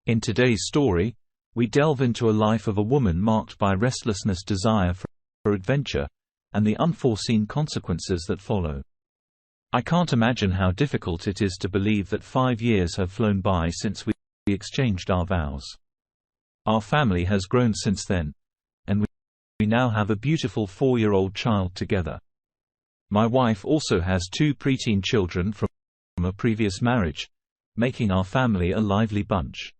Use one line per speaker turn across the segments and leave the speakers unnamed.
In today's story, we delve into a life of a woman marked by restlessness, desire for adventure, and the unforeseen consequences that follow. I can't imagine how difficult it is to believe that 5 years have flown by since we exchanged our vows. Our family has grown since then, and we now have a beautiful 4-year-old child together. My wife also has 2 preteen children from a previous marriage, making our family a lively bunch.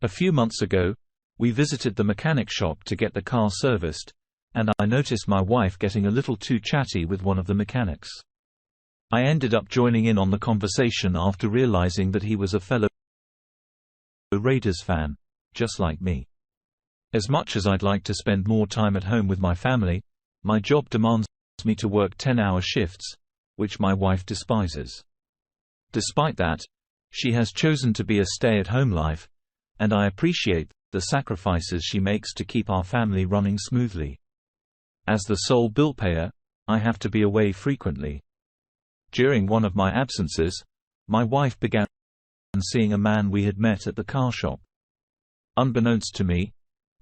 A few months ago, we visited the mechanic shop to get the car serviced, and I noticed my wife getting a little too chatty with one of the mechanics. I ended up joining in on the conversation after realizing that he was a fellow Raiders fan, just like me. As much as I'd like to spend more time at home with my family, my job demands me to work 10-hour shifts, which my wife despises. Despite that, she has chosen to be a stay-at-home life, and I appreciate the sacrifices she makes to keep our family running smoothly. As the sole bill payer, I have to be away frequently. During one of my absences, my wife began seeing a man we had met at the car shop. Unbeknownst to me,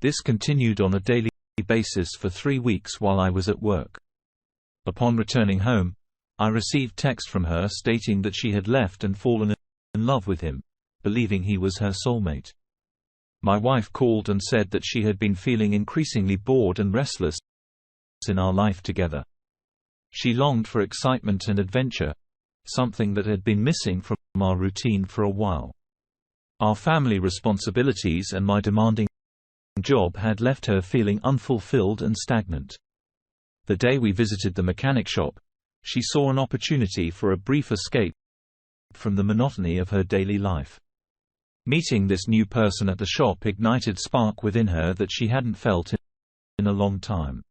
this continued on a daily basis for 3 weeks while I was at work. Upon returning home, I received text from her stating that she had left and fallen in love with him, believing he was her soulmate. My wife called and said that she had been feeling increasingly bored and restless in our life together. She longed for excitement and adventure, something that had been missing from our routine for a while. Our family responsibilities and my demanding job had left her feeling unfulfilled and stagnant. The day we visited the mechanic shop, she saw an opportunity for a brief escape from the monotony of her daily life. Meeting this new person at the shop ignited a spark within her that she hadn't felt in a long time.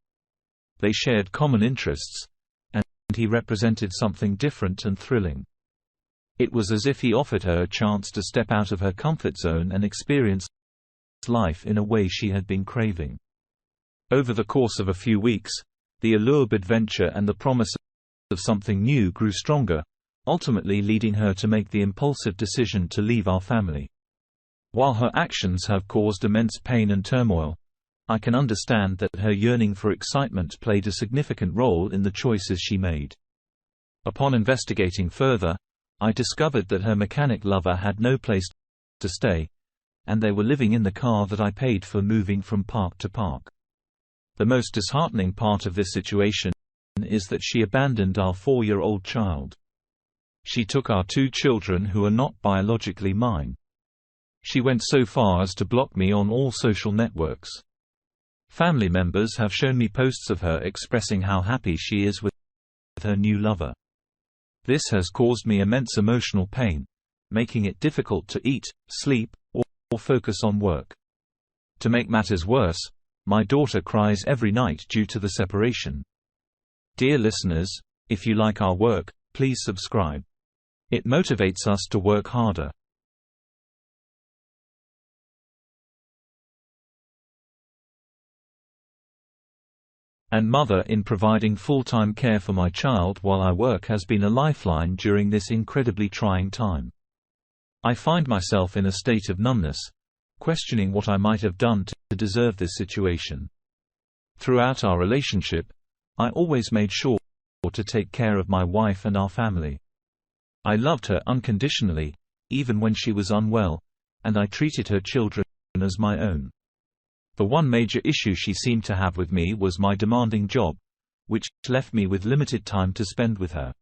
They shared common interests, and he represented something different and thrilling. It was as if he offered her a chance to step out of her comfort zone and experience life in a way she had been craving. Over the course of a few weeks, the allure of adventure and the promise of something new grew stronger, ultimately leading her to make the impulsive decision to leave our family. While her actions have caused immense pain and turmoil, I can understand that her yearning for excitement played a significant role in the choices she made. Upon investigating further, I discovered that her mechanic lover had no place to stay, and they were living in the car that I paid for, moving from park to park. The most disheartening part of this situation is that she abandoned our 4-year-old child. She took our 2 children who are not biologically mine. She went so far as to block me on all social networks. Family members have shown me posts of her expressing how happy she is with her new lover. This has caused me immense emotional pain, making it difficult to eat, sleep, or focus on work. To make matters worse, my daughter cries every night due to the separation. Dear listeners, if you like our work, please subscribe. It motivates us to work harder. And mother in providing full-time care for my child while I work has been a lifeline during this incredibly trying time. I find myself in a state of numbness, questioning what I might have done to deserve this situation. Throughout our relationship, I always made sure to take care of my wife and our family. I loved her unconditionally, even when she was unwell, and I treated her children as my own. The one major issue she seemed to have with me was my demanding job, which left me with limited time to spend with her.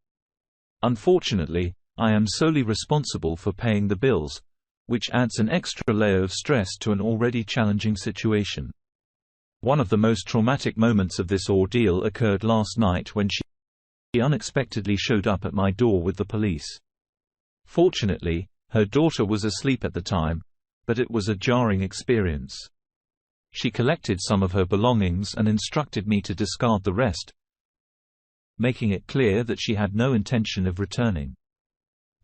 Unfortunately, I am solely responsible for paying the bills, which adds an extra layer of stress to an already challenging situation. One of the most traumatic moments of this ordeal occurred last night when she unexpectedly showed up at my door with the police. Fortunately, her daughter was asleep at the time, but it was a jarring experience. She collected some of her belongings and instructed me to discard the rest, making it clear that she had no intention of returning.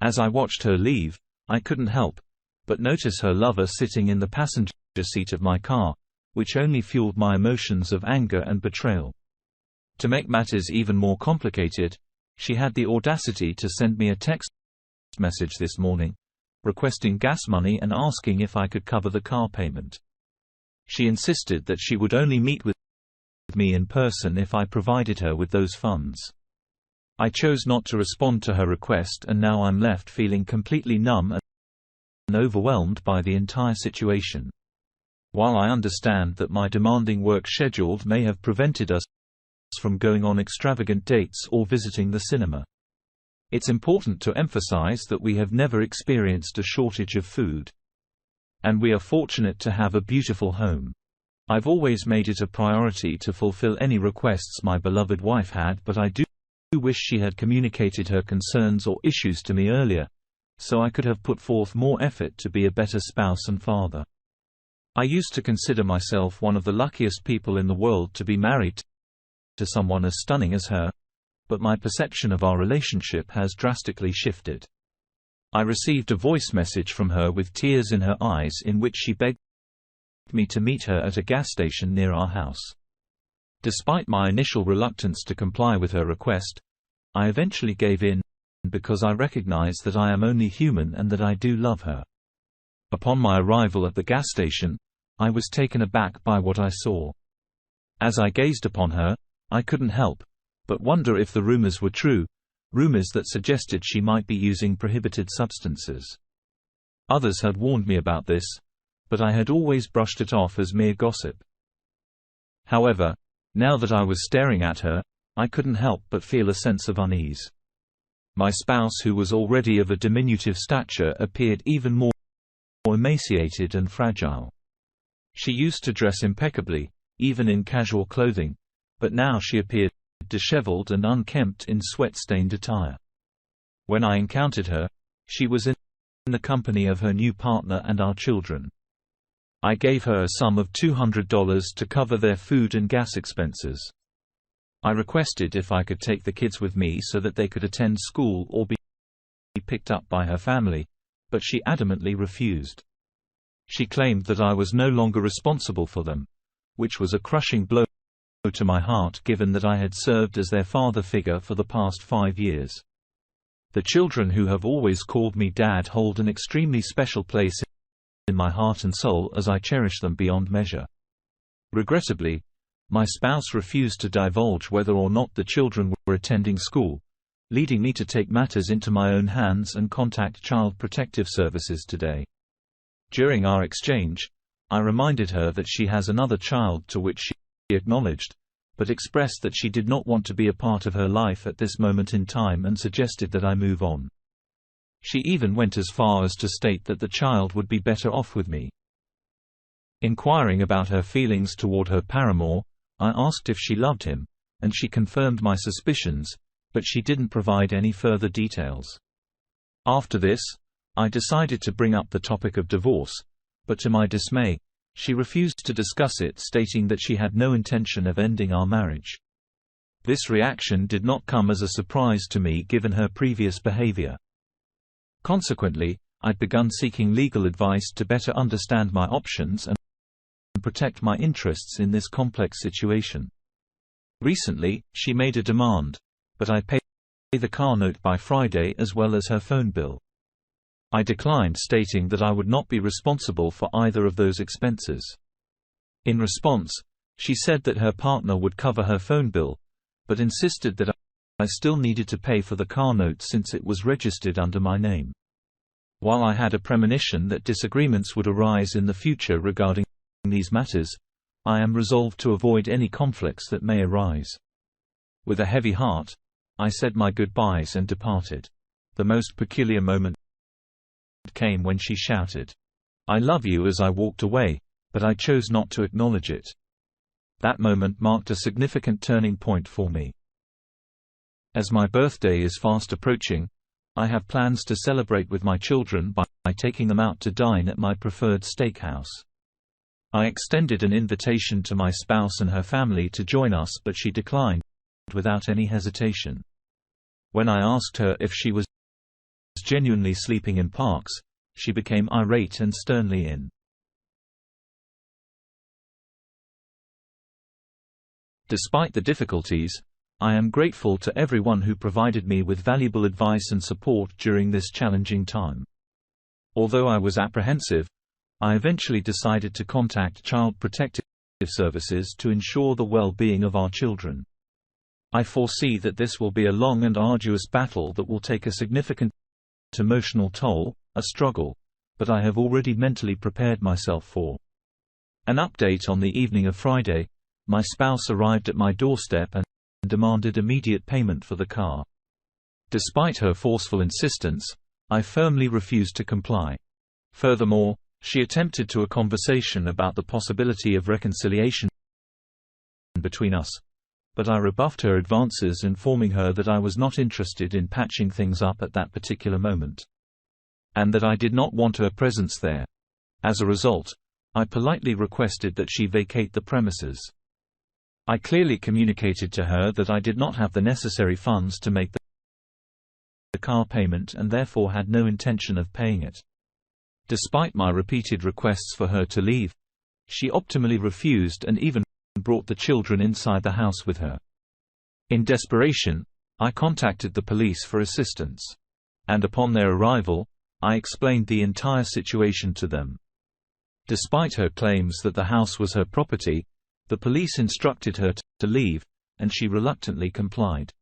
As I watched her leave, I couldn't help but notice her lover sitting in the passenger seat of my car, which only fueled my emotions of anger and betrayal. To make matters even more complicated, she had the audacity to send me a text message this morning, requesting gas money and asking if I could cover the car payment. She insisted that she would only meet with me in person if I provided her with those funds. I chose not to respond to her request, and now I'm left feeling completely numb and overwhelmed by the entire situation. While I understand that my demanding work schedule may have prevented us from going on extravagant dates or visiting the cinema, it's important to emphasize that we have never experienced a shortage of food. And we are fortunate to have a beautiful home. I've always made it a priority to fulfill any requests my beloved wife had, but I do wish she had communicated her concerns or issues to me earlier, so I could have put forth more effort to be a better spouse and father. I used to consider myself one of the luckiest people in the world to be married to someone as stunning as her, but my perception of our relationship has drastically shifted. I received a voice message from her with tears in her eyes in which she begged me to meet her at a gas station near our house. Despite my initial reluctance to comply with her request, I eventually gave in, because I recognize that I am only human and that I do love her. Upon my arrival at the gas station, I was taken aback by what I saw. As I gazed upon her, I couldn't help but wonder if the rumors were true, rumors that suggested she might be using prohibited substances. Others had warned me about this, but I had always brushed it off as mere gossip. However, now that I was staring at her, I couldn't help but feel a sense of unease. My spouse, who was already of a diminutive stature, appeared even more emaciated and fragile. She used to dress impeccably, even in casual clothing, but now she appeared disheveled and unkempt in sweat-stained attire. When I encountered her, she was in the company of her new partner and our children. I gave her a sum of $200 to cover their food and gas expenses. I requested if I could take the kids with me so that they could attend school or be picked up by her family, but she adamantly refused. She claimed that I was no longer responsible for them, which was a crushing blow to my heart given that I had served as their father figure for the past 5 years. The children, who have always called me Dad, hold an extremely special place in my heart and soul as I cherish them beyond measure. Regrettably, my spouse refused to divulge whether or not the children were attending school, leading me to take matters into my own hands and contact Child Protective Services today. During our exchange, I reminded her that she has another child, to which she acknowledged, but expressed that she did not want to be a part of her life at this moment in time and suggested that I move on. She even went as far as to state that the child would be better off with me. Inquiring about her feelings toward her paramour, I asked if she loved him, and she confirmed my suspicions, but she didn't provide any further details. After this, I decided to bring up the topic of divorce, but to my dismay, she refused to discuss it, stating that she had no intention of ending our marriage. This reaction did not come as a surprise to me given her previous behavior. Consequently, I'd begun seeking legal advice to better understand my options and protect my interests in this complex situation. Recently, she made a demand, but I paid the car note by Friday as well as her phone bill. I declined, stating that I would not be responsible for either of those expenses. In response, she said that her partner would cover her phone bill, but insisted that I still needed to pay for the car note since it was registered under my name. While I had a premonition that disagreements would arise in the future regarding these matters, I am resolved to avoid any conflicts that may arise. With a heavy heart, I said my goodbyes and departed. The most peculiar moment came when she shouted, "I love you," as I walked away, but I chose not to acknowledge it. That moment marked a significant turning point for me. As my birthday is fast approaching, I have plans to celebrate with my children by taking them out to dine at my preferred steakhouse. I extended an invitation to my spouse and her family to join us, but she declined without any hesitation. When I asked her if she was genuinely sleeping in parks, she became irate and sternly in. Despite the difficulties, I am grateful to everyone who provided me with valuable advice and support during this challenging time. Although I was apprehensive, I eventually decided to contact Child Protective Services to ensure the well-being of our children. I foresee that this will be a long and arduous battle that will take a significant emotional toll, a struggle, but I have already mentally prepared myself for. An update: on the evening of Friday, my spouse arrived at my doorstep and demanded immediate payment for the car. Despite her forceful insistence, I firmly refused to comply. Furthermore, she attempted a conversation about the possibility of reconciliation between us, but I rebuffed her advances, informing her that I was not interested in patching things up at that particular moment, and that I did not want her presence there. As a result, I politely requested that she vacate the premises. I clearly communicated to her that I did not have the necessary funds to make the car payment and therefore had no intention of paying it. Despite my repeated requests for her to leave, she optimally refused and even brought the children inside the house with her. In desperation, I contacted the police for assistance, and upon their arrival, I explained the entire situation to them. Despite her claims that the house was her property, the police instructed her to leave, and she reluctantly complied.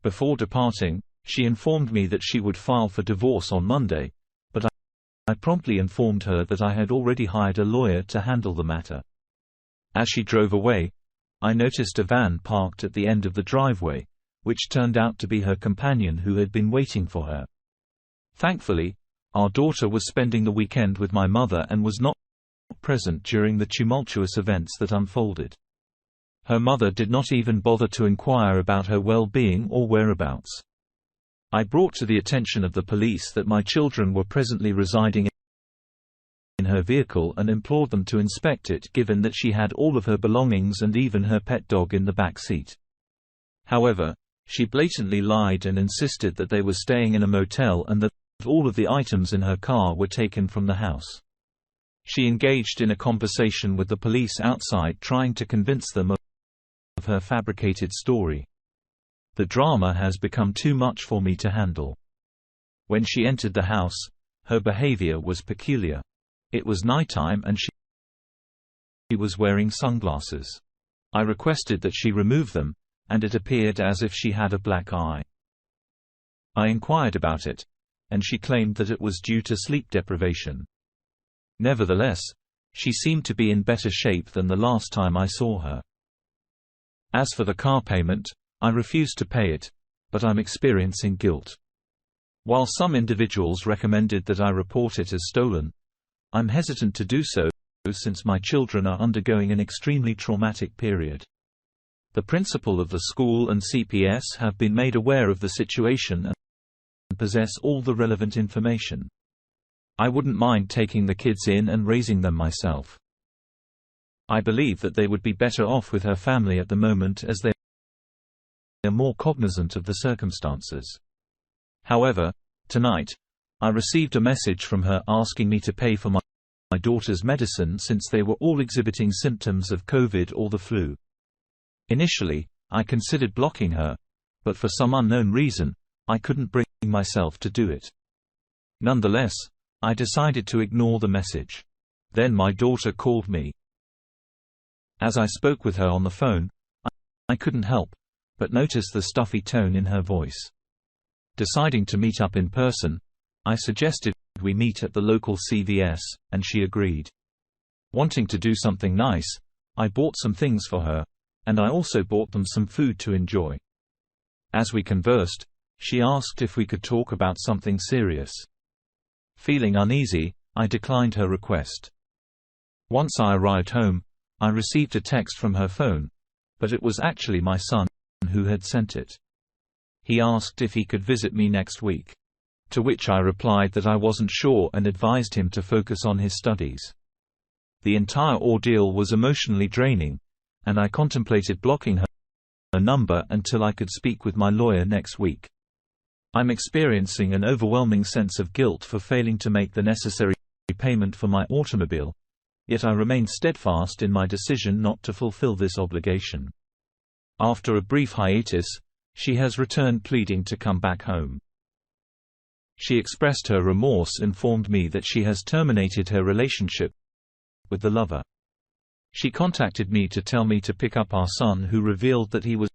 Before departing, she informed me that she would file for divorce on Monday, but I promptly informed her that I had already hired a lawyer to handle the matter. As she drove away, I noticed a van parked at the end of the driveway, which turned out to be her companion who had been waiting for her. Thankfully, our daughter was spending the weekend with my mother and was not present during the tumultuous events that unfolded. Her mother did not even bother to inquire about her well-being or whereabouts. I brought to the attention of the police that my children were presently residing in her vehicle and implored them to inspect it, given that she had all of her belongings and even her pet dog in the back seat. However, she blatantly lied and insisted that they were staying in a motel and that all of the items in her car were taken from the house. She engaged in a conversation with the police outside, trying to convince them of her fabricated story. The drama has become too much for me to handle. When she entered the house, her behavior was peculiar. It was nighttime and she was wearing sunglasses. I requested that she remove them, and it appeared as if she had a black eye. I inquired about it, and she claimed that it was due to sleep deprivation. Nevertheless, she seemed to be in better shape than the last time I saw her. As for the car payment, I refused to pay it, but I'm experiencing guilt. While some individuals recommended that I report it as stolen, I'm hesitant to do so since my children are undergoing an extremely traumatic period. The principal of the school and CPS have been made aware of the situation and possess all the relevant information. I wouldn't mind taking the kids in and raising them myself. I believe that they would be better off with her family at the moment, as they are more cognizant of the circumstances. However, tonight, I received a message from her asking me to pay for my daughter's medicine since they were all exhibiting symptoms of COVID or the flu. Initially, I considered blocking her, but for some unknown reason, I couldn't bring myself to do it. Nonetheless, I decided to ignore the message. Then my daughter called me. As I spoke with her on the phone, I couldn't help but notice the stuffy tone in her voice. Deciding to meet up in person, I suggested we meet at the local CVS, and she agreed. Wanting to do something nice, I bought some things for her, and I also bought them some food to enjoy. As we conversed, she asked if we could talk about something serious. Feeling uneasy, I declined her request. Once I arrived home, I received a text from her phone, but it was actually my son who had sent it. He asked if he could visit me next week, to which I replied that I wasn't sure and advised him to focus on his studies. The entire ordeal was emotionally draining, and I contemplated blocking her number until I could speak with my lawyer next week. I'm experiencing an overwhelming sense of guilt for failing to make the necessary payment for my automobile, yet I remain steadfast in my decision not to fulfill this obligation. After a brief hiatus, she has returned, pleading to come back home. She expressed her remorse, informed me that she has terminated her relationship with the lover. She contacted me to tell me to pick up our son, who revealed that he was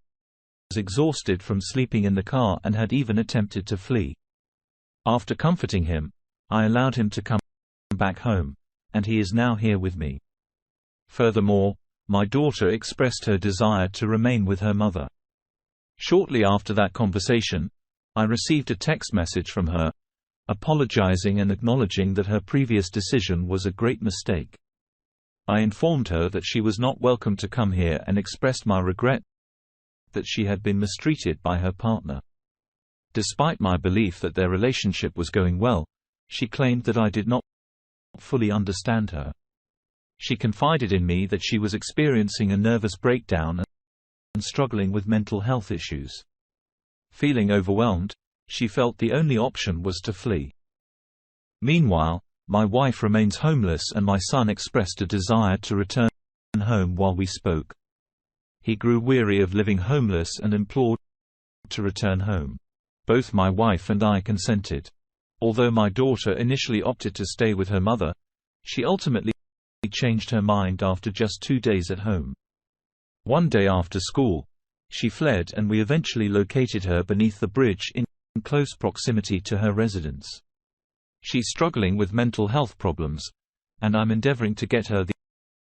exhausted from sleeping in the car and had even attempted to flee. After comforting him, I allowed him to come back home, and he is now here with me. Furthermore, my daughter expressed her desire to remain with her mother. Shortly after that conversation, I received a text message from her, apologizing and acknowledging that her previous decision was a great mistake. I informed her that she was not welcome to come here and expressed my regret that she had been mistreated by her partner. Despite my belief that their relationship was going well, she claimed that I did not fully understand her. She confided in me that she was experiencing a nervous breakdown and struggling with mental health issues. Feeling overwhelmed, she felt the only option was to flee. Meanwhile, my wife remains homeless and my son expressed a desire to return home while we spoke. He grew weary of living homeless and implored to return home. Both my wife and I consented. Although my daughter initially opted to stay with her mother, she ultimately changed her mind after just 2 days at home. One day after school, she fled and we eventually located her beneath the bridge in close proximity to her residence. She's struggling with mental health problems, and I'm endeavoring to get her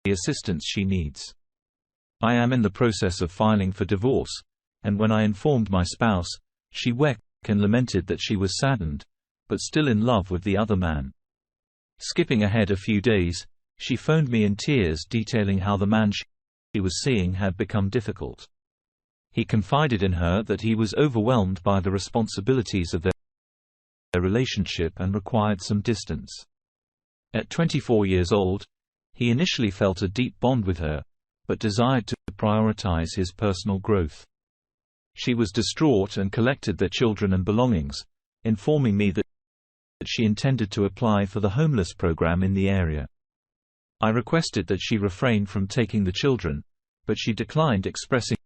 the assistance she needs. I am in the process of filing for divorce, and when I informed my spouse, she wept and lamented that she was saddened, but still in love with the other man. Skipping ahead a few days, she phoned me in tears detailing how the man she was seeing had become difficult. He confided in her that he was overwhelmed by the responsibilities of their relationship and required some distance. At 24 years old, he initially felt a deep bond with her, but desired to prioritize his personal growth. She was distraught and collected their children and belongings, informing me that she intended to apply for the homeless program in the area. I requested that she refrain from taking the children, but she declined, expressing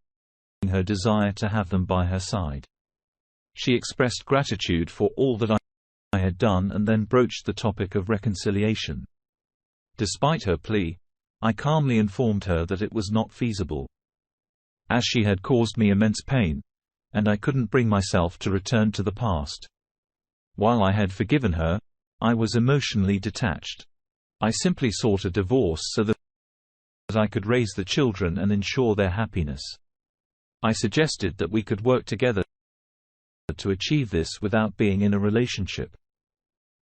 her desire to have them by her side. She expressed gratitude for all that I had done and then broached the topic of reconciliation. Despite her plea, I calmly informed her that it was not feasible, as she had caused me immense pain, and I couldn't bring myself to return to the past. While I had forgiven her, I was emotionally detached. I simply sought a divorce so that I could raise the children and ensure their happiness. I suggested that we could work together to achieve this without being in a relationship.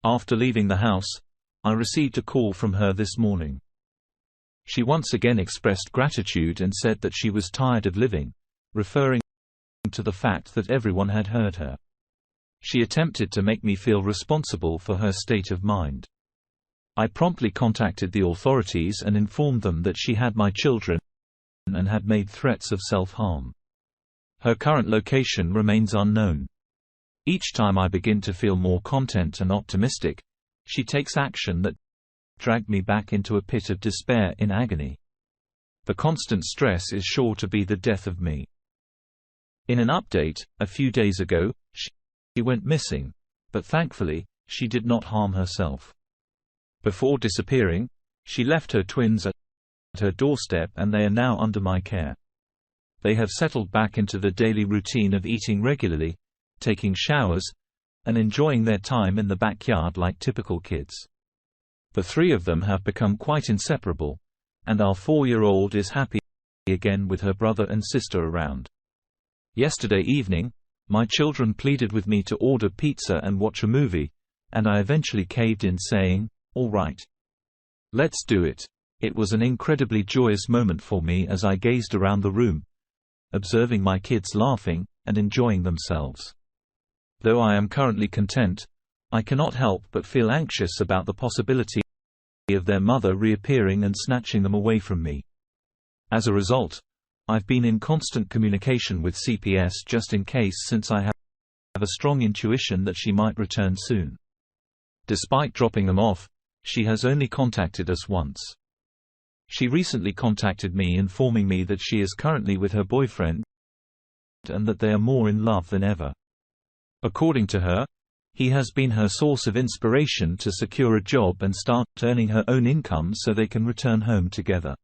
After leaving the house, I received a call from her this morning. She once again expressed gratitude and said that she was tired of living, referring to the fact that everyone had hurt her. She attempted to make me feel responsible for her state of mind. I promptly contacted the authorities and informed them that she had my children and had made threats of self-harm. Her current location remains unknown. Each time I begin to feel more content and optimistic, she takes action that dragged me back into a pit of despair in agony. The constant stress is sure to be the death of me. In an update, a few days ago, she went missing, but thankfully, she did not harm herself. Before disappearing, she left her twins at her doorstep and they are now under my care. They have settled back into the daily routine of eating regularly, taking showers, and enjoying their time in the backyard like typical kids. The three of them have become quite inseparable, and our 4-year-old is happy again with her brother and sister around. Yesterday evening, my children pleaded with me to order pizza and watch a movie, and I eventually caved in, saying, "All right. Let's do it." It was an incredibly joyous moment for me as I gazed around the room, observing my kids laughing and enjoying themselves. Though I am currently content, I cannot help but feel anxious about the possibility of their mother reappearing and snatching them away from me. As a result, I've been in constant communication with CPS just in case, since I have a strong intuition that she might return soon. Despite dropping them off, she has only contacted us once. She recently contacted me informing me that she is currently with her boyfriend and that they are more in love than ever. According to her, He has been her source of inspiration to secure a job and start earning her own income so they can return home together.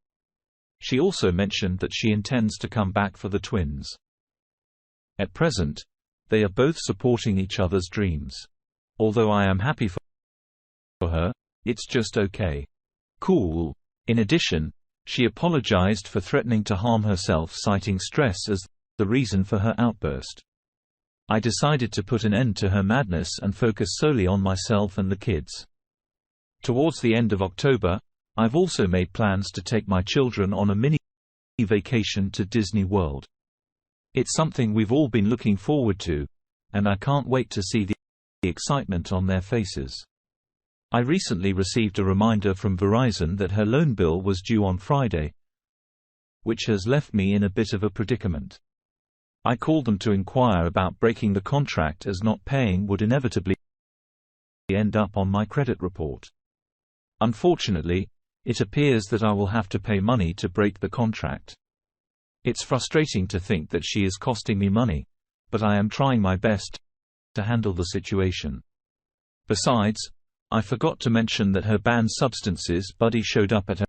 She also mentioned that she intends to come back for the twins. At present, they are both supporting each other's dreams. Although I am happy for her, it's just okay. Cool. In addition, she apologized for threatening to harm herself, citing stress as the reason for her outburst. I decided to put an end to her madness and focus solely on myself and the kids. Towards the end of October, I've also made plans to take my children on a mini vacation to Disney World. It's something we've all been looking forward to, and I can't wait to see the excitement on their faces. I recently received a reminder from Verizon that her loan bill was due on Friday, which has left me in a bit of a predicament. I called them to inquire about breaking the contract, as not paying would inevitably end up on my credit report. Unfortunately, it appears that I will have to pay money to break the contract. It's frustrating to think that she is costing me money, but I am trying my best to handle the situation. Besides, I forgot to mention that her banned substances buddy showed up at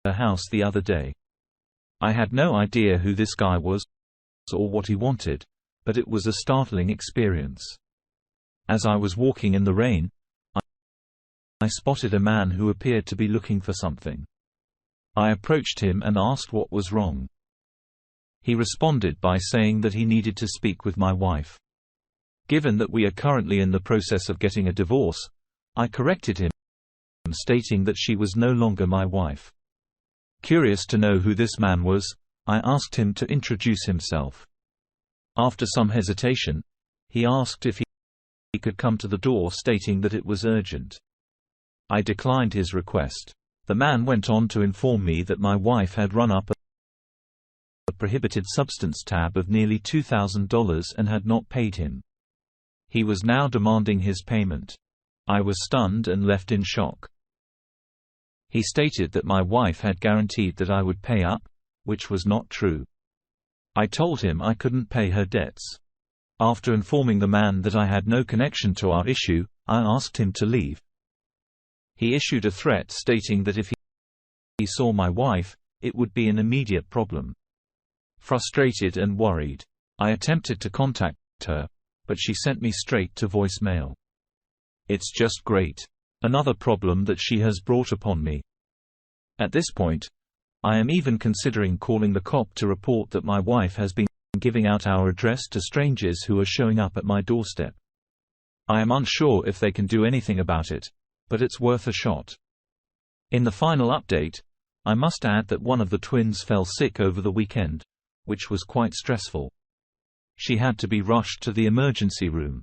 her house the other day. I had no idea who this guy was or what he wanted, but it was a startling experience. As I was walking in the rain, I spotted a man who appeared to be looking for something. I approached him and asked what was wrong. He responded by saying that he needed to speak with my wife. Given that we are currently in the process of getting a divorce, I corrected him, stating that she was no longer my wife. Curious to know who this man was, I asked him to introduce himself. After some hesitation, he asked if he could come to the door, stating that it was urgent. I declined his request. The man went on to inform me that my wife had run up a prohibited substance tab of nearly $2,000 and had not paid him. He was now demanding his payment. I was stunned and left in shock. He stated that my wife had guaranteed that I would pay up, which was not true. I told him I couldn't pay her debts. After informing the man that I had no connection to our issue, I asked him to leave. He issued a threat stating that if he saw my wife, it would be an immediate problem. Frustrated and worried, I attempted to contact her, but she sent me straight to voicemail. It's just great. Another problem that she has brought upon me. At this point, I am even considering calling the cop to report that my wife has been giving out our address to strangers who are showing up at my doorstep. I am unsure if they can do anything about it, but it's worth a shot. In the final update, I must add that one of the twins fell sick over the weekend, which was quite stressful. She had to be rushed to the emergency room.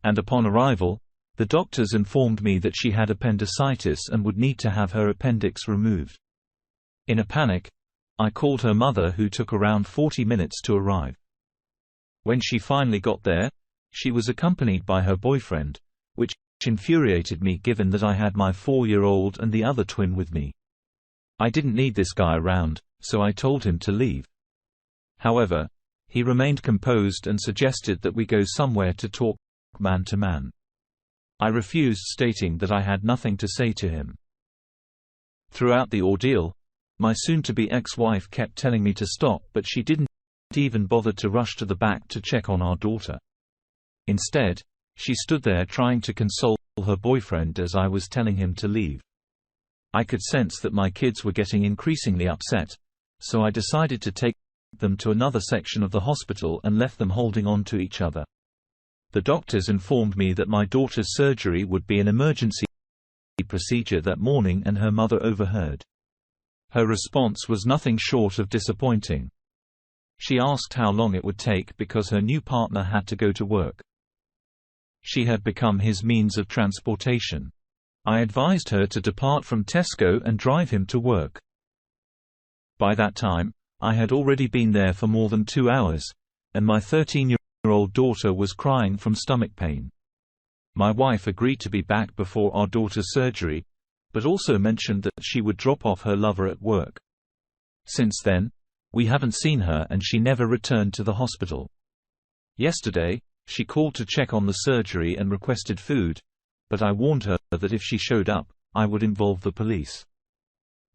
And upon arrival, the doctors informed me that she had appendicitis and would need to have her appendix removed. In a panic, I called her mother, who took around 40 minutes to arrive. When she finally got there, she was accompanied by her boyfriend, which infuriated me given that I had my 4-year-old and the other twin with me. I didn't need this guy around, so I told him to leave. However, he remained composed and suggested that we go somewhere to talk man to man. I refused, stating that I had nothing to say to him. Throughout the ordeal, my soon-to-be ex-wife kept telling me to stop, but she didn't even bother to rush to the back to check on our daughter. Instead, she stood there trying to console her boyfriend as I was telling him to leave. I could sense that my kids were getting increasingly upset, so I decided to take them to another section of the hospital and left them holding on to each other. The doctors informed me that my daughter's surgery would be an emergency procedure that morning, and her mother overheard. Her response was nothing short of disappointing. She asked how long it would take because her new partner had to go to work. She had become his means of transportation. I advised her to depart from Tesco and drive him to work. By that time, I had already been there for more than 2 hours, and my 13-year-old daughter was crying from stomach pain. My wife agreed to be back before our daughter's surgery, but also mentioned that she would drop off her lover at work. Since then, we haven't seen her and she never returned to the hospital. Yesterday, She called to check on the surgery and requested food, but I warned her that if she showed up, I would involve the police.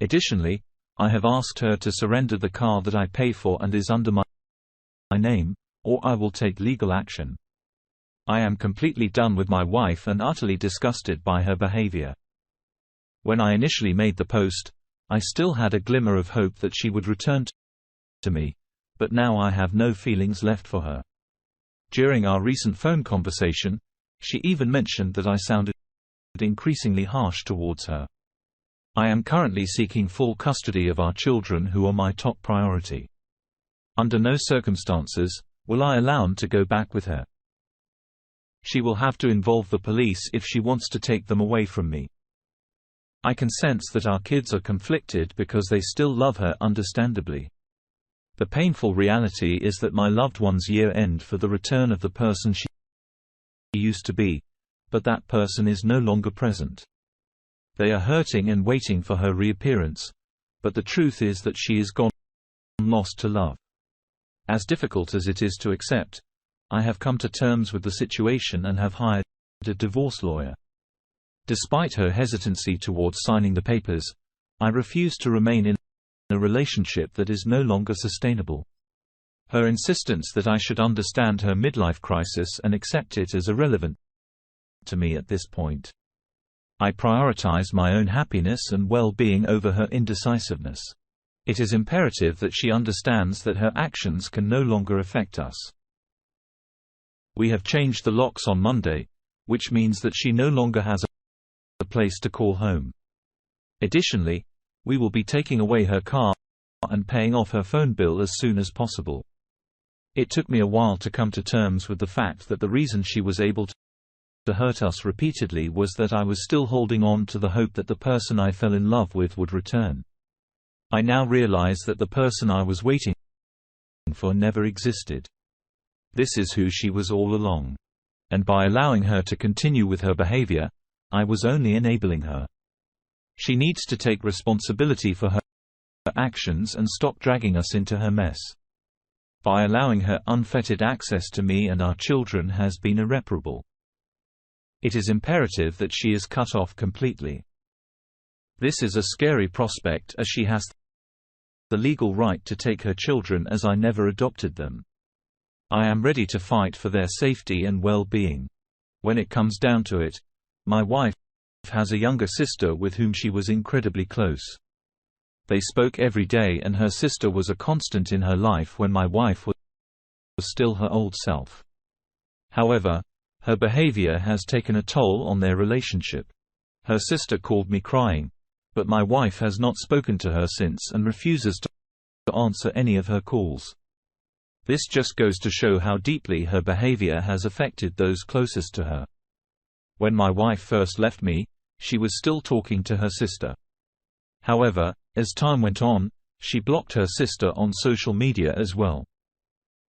Additionally, I have asked her to surrender the car that I pay for and is under my name, or I will take legal action. I am completely done with my wife and utterly disgusted by her behavior. When I initially made the post, I still had a glimmer of hope that she would return to me, but now I have no feelings left for her. During our recent phone conversation, she even mentioned that I sounded increasingly harsh towards her. I am currently seeking full custody of our children, who are my top priority. Under no circumstances will I allow them to go back with her. She will have to involve the police if she wants to take them away from me. I can sense that our kids are conflicted because they still love her understandably. The painful reality is that my loved one's year end for the return of the person she used to be, but that person is no longer present. They are hurting and waiting for her reappearance, but the truth is that she is gone, lost to love. As difficult as it is to accept, I have come to terms with the situation and have hired a divorce lawyer. Despite her hesitancy towards signing the papers, I refuse to remain in a relationship that is no longer sustainable. Her insistence that I should understand her midlife crisis and accept it is irrelevant to me at this point. I prioritize my own happiness and well-being over her indecisiveness. It is imperative that she understands that her actions can no longer affect us. We have changed the locks on Monday, which means that she no longer has a place to call home. Additionally, we will be taking away her car and paying off her phone bill as soon as possible. It took me a while to come to terms with the fact that the reason she was able to hurt us repeatedly was that I was still holding on to the hope that the person I fell in love with would return. I now realize that the person I was waiting for never existed. This is who she was all along. And by allowing her to continue with her behavior, I was only enabling her. She needs to take responsibility for her actions and stop dragging us into her mess. By allowing her unfettered access to me and our children has been irreparable. It is imperative that she is cut off completely. This is a scary prospect, as she has the legal right to take her children as I never adopted them. I am ready to fight for their safety and well-being. When it comes down to it, my wife has a younger sister with whom she was incredibly close. They spoke every day and her sister was a constant in her life when my wife was still her old self. However, her behavior has taken a toll on their relationship. Her sister called me crying, but my wife has not spoken to her since and refuses to answer any of her calls. This just goes to show how deeply her behavior has affected those closest to her. When my wife first left me, she was still talking to her sister. However, as time went on, she blocked her sister on social media as well.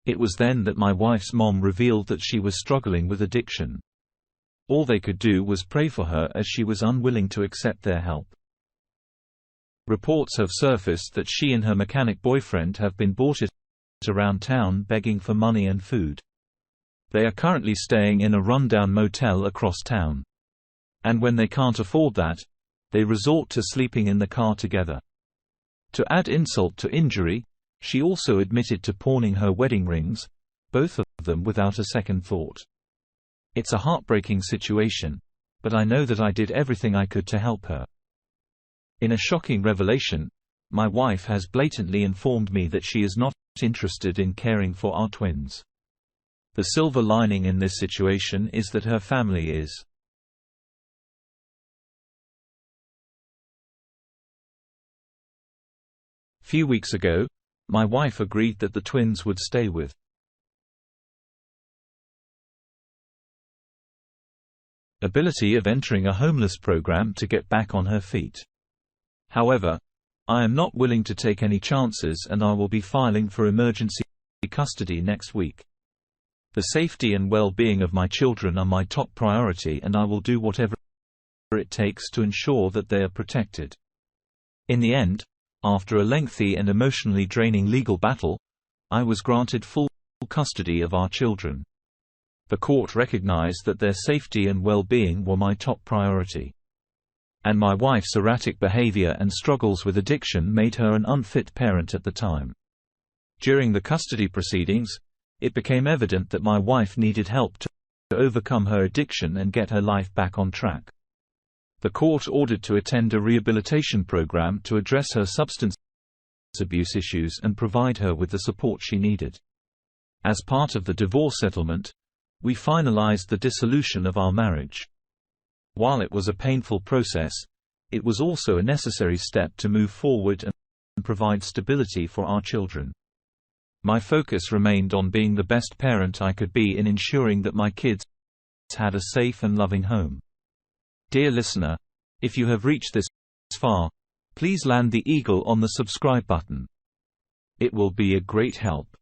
It was then that my wife's mom revealed that she was struggling with addiction. All they could do was pray for her as she was unwilling to accept their help. Reports have surfaced that she and her mechanic boyfriend have been bought around town begging for money and food. They are currently staying in a rundown motel across town. And when they can't afford that, they resort to sleeping in the car together. To add insult to injury, she also admitted to pawning her wedding rings, both of them without a second thought. It's a heartbreaking situation, but I know that I did everything I could to help her. In a shocking revelation, my wife has blatantly informed me that she is not interested in caring for our twins. The silver lining in this situation is that her family is. Few weeks ago, my wife agreed that the twins would stay with ability of entering a homeless program to get back on her feet. However, I am not willing to take any chances and I will be filing for emergency custody next week. The safety and well-being of my children are my top priority and I will do whatever it takes to ensure that they are protected. In the end, after a lengthy and emotionally draining legal battle, I was granted full custody of our children. The court recognized that their safety and well-being were my top priority. And my wife's erratic behavior and struggles with addiction made her an unfit parent at the time. During the custody proceedings, it became evident that my wife needed help to overcome her addiction and get her life back on track. The court ordered to attend a rehabilitation program to address her substance abuse issues and provide her with the support she needed. As part of the divorce settlement, we finalized the dissolution of our marriage. While it was a painful process, it was also a necessary step to move forward and provide stability for our children. My focus remained on being the best parent I could be in ensuring that my kids had a safe and loving home. Dear listener, if you have reached this far, please land the eagle on the subscribe button. It will be a great help.